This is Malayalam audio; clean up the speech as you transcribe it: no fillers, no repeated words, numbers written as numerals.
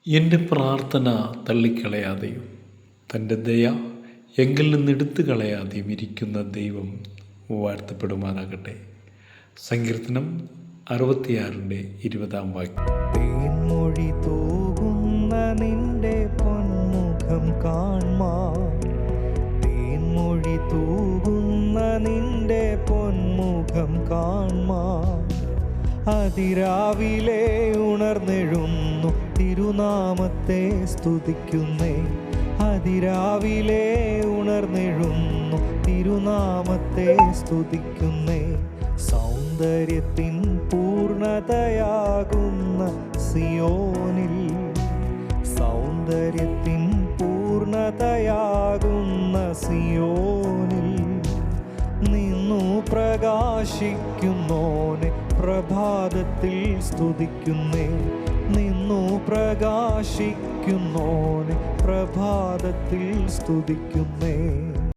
എൻ്റെ പ്രാർത്ഥന തള്ളിക്കളയാതെയും തൻ്റെ ദയ എങ്കിൽ നിന്നെടുത്തു കളയാതെയും ഇരിക്കുന്ന ദൈവം വാഴ്ത്തപ്പെടുമാറാകട്ടെ. സങ്കീർത്തനം 66:20 വാക്യം. തേൻമൊഴി തൂകുന്ന നിന്റെ പൊന്മുഖം കാൺമാൻ, തേൻമൊഴി തൂകുന്ന നിന്റെ പൊന്മുഖം കാൺമാൻ. അതിരാവിലെ ഉണർന്നെഴുന്നു തിരുനാമത്തെ സ്തുതിക്കുന്നേ, അതിരാവിലെ ഉണർന്നെഴുന്നു തിരുനാമത്തെ സ്തുതിക്കുന്നേ. സൗന്ദര്യത്തിൻ പൂർണ്ണതയാകുന്ന സിയോനിൽ, സൗന്ദര്യത്തിൻ പൂർണ്ണതയാകുന്ന സിയോനിൽ നിന്നു പ്രകാശിക്കുന്നോനെ പ്രഭാതത്തിൽ സ്തുതിക്കുന്നേ, നിന്നു പ്രകാശിക്കുന്നോനെ പ്രഭാതത്തിൽ സ്തുതിക്കുന്നേ.